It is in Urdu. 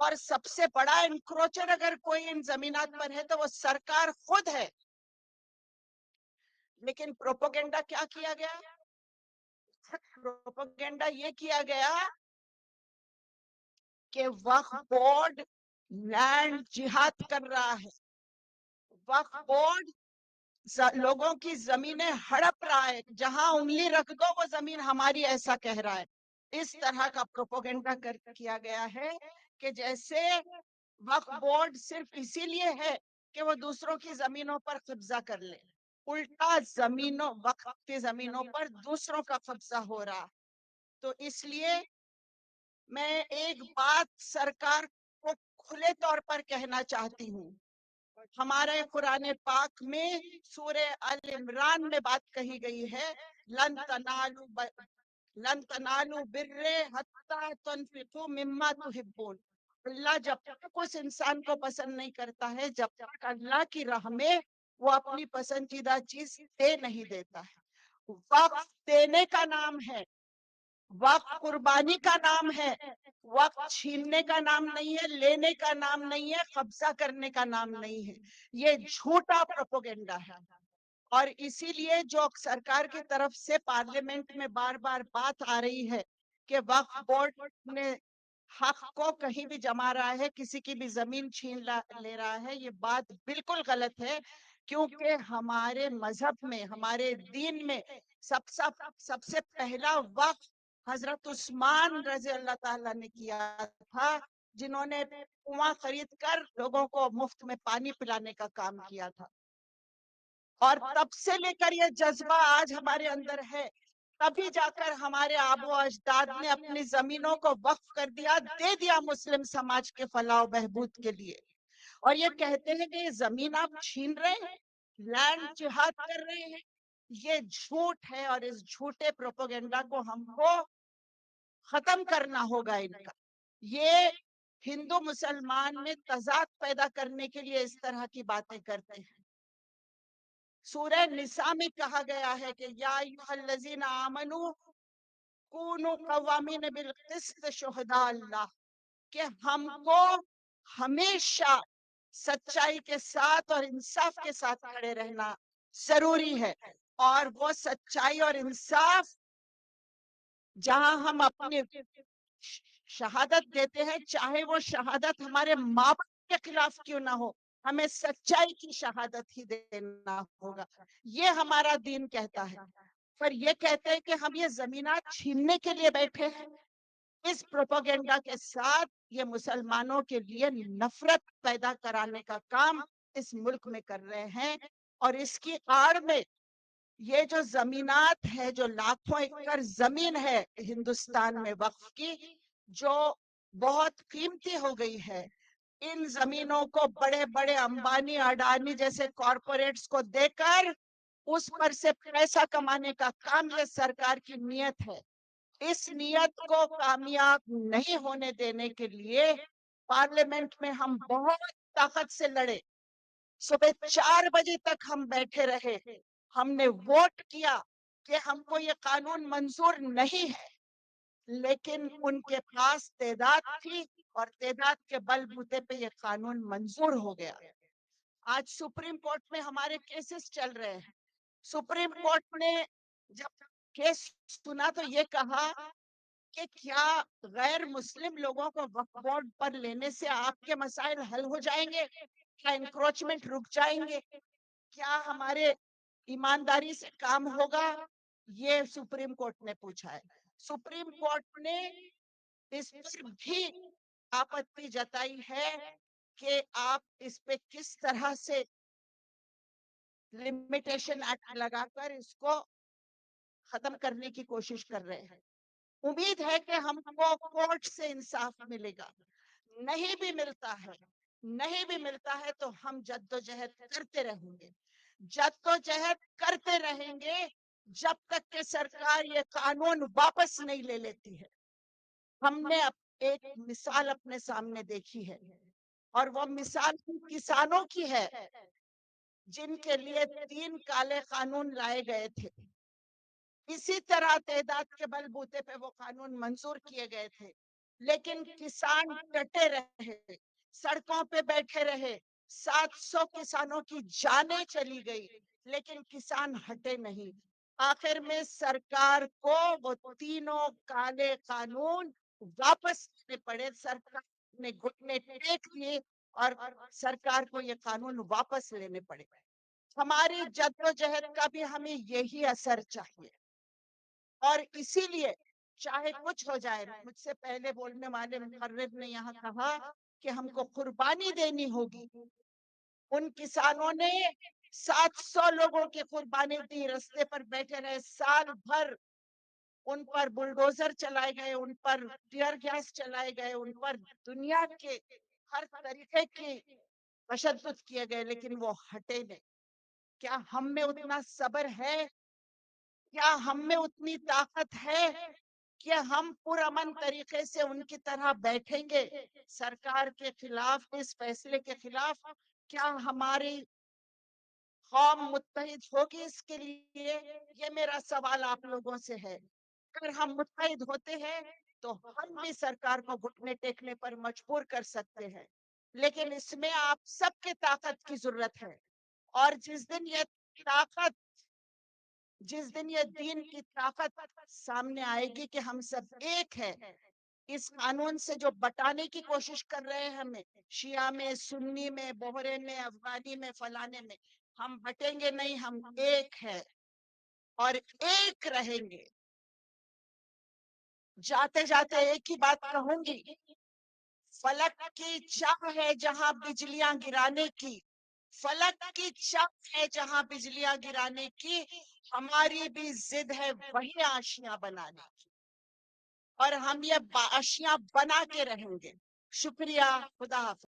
اور سب سے بڑا انکروچر اگر کوئی ان زمینات پر ہے تو وہ سرکار خود ہے. لیکن پروپیگنڈا کیا کیا گیا؟ پروپیگنڈا یہ کیا گیا کہ وقف بورڈ لینڈ جہاد کر رہا ہے، وقف بورڈ لوگوں کی زمینیں ہڑپ رہا ہے، جہاں انگلی رکھ دو وہ زمین ہماری، ایسا کہہ رہا ہے. اس طرح کا پروپیگنڈا کیا گیا ہے کہ جیسے وقف بورڈ صرف اسی لیے ہے کہ وہ دوسروں کی زمینوں پر قبضہ کر لے، الٹا زمینوں وقف کی زمینوں پر دوسروں کا قبضہ ہو رہا. تو اس لیے میں ایک بات سرکار کو کھلے طور پر کہنا چاہتی ہوں. ہمارے قرآن پاک میں سورہ ال عمران میں بات کہی گئی ہے، لن تنالوا بر حتی تنفقوا مما تحبون. اللہ جب تک اس انسان کو پسند نہیں کرتا ہے، جب تک اللہ کی راہ میں وہ اپنی پسندیدہ چیز دے نہیں دیتا ہے. وقت دینے کا نام ہے، وقت قربانی کا نام ہے، وقت چھیننے کا نام نہیں ہے، لینے کا نام نہیں ہے، قبضہ کرنے کا نام نہیں ہے. یہ جھوٹا پروپیگنڈا ہے. اور اسی لیے جو سرکار کی طرف سے پارلیمنٹ میں بار بار بات آ رہی ہے کہ وقف بورڈ نے حق کو کہیں بھی جما رہا ہے، کسی کی بھی زمین چھین لے رہا ہے، یہ بات بالکل غلط ہے. کیونکہ ہمارے مذہب میں، ہمارے دین میں سب سے پہلا وقف حضرت عثمان رضی اللہ تعالیٰ نے کیا تھا، جنہوں نے کنواں خرید کر لوگوں کو مفت میں پانی پلانے کا کام کیا تھا. اور تب سے لے کر یہ جذبہ آج ہمارے اندر ہے. تبھی جا کر ہمارے آبا و اجداد نے اپنی زمینوں کو وقف کر دیا، دے دیا مسلم سماج کے فلاح و بہبود کے لیے. اور یہ کہتے ہیں کہ یہ زمین آپ چھین رہے ہیں، لینڈ جہاد کر رہے ہیں. یہ جھوٹ ہے، اور اس جھوٹے پروپیگنڈا کو ہم کو ختم کرنا ہوگا. ان کا یہ ہندو مسلمان میں تضاد پیدا کرنے کے لیے اس طرح کی باتیں کرتے ہیں. سورہ نساء میں کہا گیا ہے کہ یا ایھا الذین آمنوا کونوا قوامین بالقسط شہداء اللہ، کہ ہم کو ہمیشہ سچائی کے ساتھ اور انصاف کے ساتھ کھڑے رہنا ضروری ہے. اور وہ سچائی اور انصاف جہاں ہم اپنے شہادت دیتے ہیں، چاہے وہ شہادت ہمارے ماں باپ کے خلاف کیوں نہ ہو، ہمیں سچائی کی شہادت ہی دینا ہوگا. یہ ہمارا دین کہتا ہے. پر یہ کہتے ہیں کہ ہم یہ زمینات چھیننے کے لیے بیٹھے ہیں. اس پروپیگنڈا کے ساتھ یہ مسلمانوں کے لیے نفرت پیدا کرانے کا کام اس ملک میں کر رہے ہیں. اور اس کی آڑ میں یہ جو زمینات ہے، جو لاکھوں ایکڑ زمین ہے ہندوستان میں وقف کی، جو بہت قیمتی ہو گئی ہے، ان زمینوں کو بڑے بڑے امبانی اڈانی جیسے کارپوریٹس کو دے کر اس پر سے پیسہ کمانے کا کام یہ سرکار کی نیت ہے. اس نیت کو کامیاب نہیں ہونے دینے کے لیے پارلیمنٹ میں ہم بہت طاقت سے لڑے. صبح 4 بجے تک ہم بیٹھے رہے. ہم نے ووٹ کیا کہ ہم کو یہ قانون منظور نہیں ہے، لیکن ان کے پاس تعداد تھی اور تعداد کے بل بوتے پہ یہ قانون منظور ہو گیا. آج سپریم کورٹ میں ہمارے کیسز چل رہے ہیں. سپریم کورٹ نے جب کیس سنا تو یہ کہا کہ کیا غیر مسلم لوگوں کو وقف بورڈ پر لینے سے آپ کے مسائل حل ہو جائیں گے؟ کیا انکروچمنٹ رک جائیں گے؟ کیا ہمارے ایمانداری سے کام ہوگا؟ یہ سپریم کورٹ نے پوچھا ہے. سپریم کورٹ نے اس پر بھی آپتی جتائی ہے کہ آپ اس پہ کس طرح سے لمیٹیشن ایکٹ لگا کر اس کو ختم کرنے کی کوشش کر رہے ہیں. امید ہے کہ ہم کو کورٹ سے انصاف ملے گا. نہیں بھی ملتا ہے، نہیں بھی ملتا ہے تو ہم جدوجہد کرتے رہیں گے، جدوجہد کرتے رہیں گے جب تک کہ سرکار یہ قانون واپس نہیں لے لیتی ہے. ہم نے ایک مثال اپنے سامنے دیکھی ہے، اور وہ مثال کسانوں کی ہے جن کے لیے 3 کالے قانون لائے گئے تھے. اسی طرح تعداد کے بل بوتے پہ وہ قانون منظور کیے گئے تھے. لیکن کسان ڈٹے رہے، سڑکوں پہ بیٹھے رہے، 700 کسانوں کی جانیں چلی گئی، لیکن کسان ہٹے نہیں۔ آخر میں سرکار کو وہ تینوں کالے قانون واپس لینے پڑے، سرکار نے گھٹنے ٹیک دیے اور سرکار کو یہ قانون واپس لینے پڑے۔ ہماری جدوجہد کا بھی ہمیں یہی اثر چاہیے، اور اسی لیے چاہے کچھ ہو جائے، مجھ سے پہلے بولنے والے مقرر نے یہاں کہا کہ ہم کو قربانی دینی ہوگی۔ ان کسانوں نے 700 لوگوں کی قربانی دی، رستے پر بیٹھے رہے سال بھر، ان پر بلڈوزر چلائے گئے، ان پر ٹیئر گیس چلائے گئے، ان پر دنیا کے ہر طریقے کی تشدد کیے گئے، لیکن وہ ہٹے نہیں۔ کیا ہم میں اتنا صبر ہے؟ کیا ہم میں اتنی طاقت ہے کہ ہم پرامن طریقے سے ان کی طرح بیٹھیں گے سرکار کے خلاف، اس فیصلے کے خلاف؟ کیا ہماری قوم متحد ہوگی اس کے لیے؟ یہ میرا سوال آپ لوگوں سے ہے۔ اگر ہم متحد ہوتے ہیں تو ہم بھی سرکار کو گھٹنے ٹیکنے پر مجبور کر سکتے ہیں، لیکن اس میں آپ سب کے طاقت کی ضرورت ہے۔ اور طاقت جس دن یہ دین کی طاقت سامنے آئے گی کہ ہم سب ایک ہیں، اس قانون سے جو بٹانے کی کوشش کر رہے ہیں ہمیں، شیعہ میں، سنی میں، بہرے میں، افغانی میں، فلانے میں، ہم بٹیں گے نہیں، ہم ایک ہیں اور ایک رہیں گے۔ جاتے جاتے ایک ہی بات کہوں گی، فلک کی چاہ ہے جہاں بجلیاں گرانے کی، فلک کی چاہ ہے جہاں بجلیاں گرانے کی، ہماری بھی ضد ہے وہی آشیاں بنانے کی، اور ہم یہ آشیاں بنا کے رہیں گے۔ شکریہ، خدا حافظ۔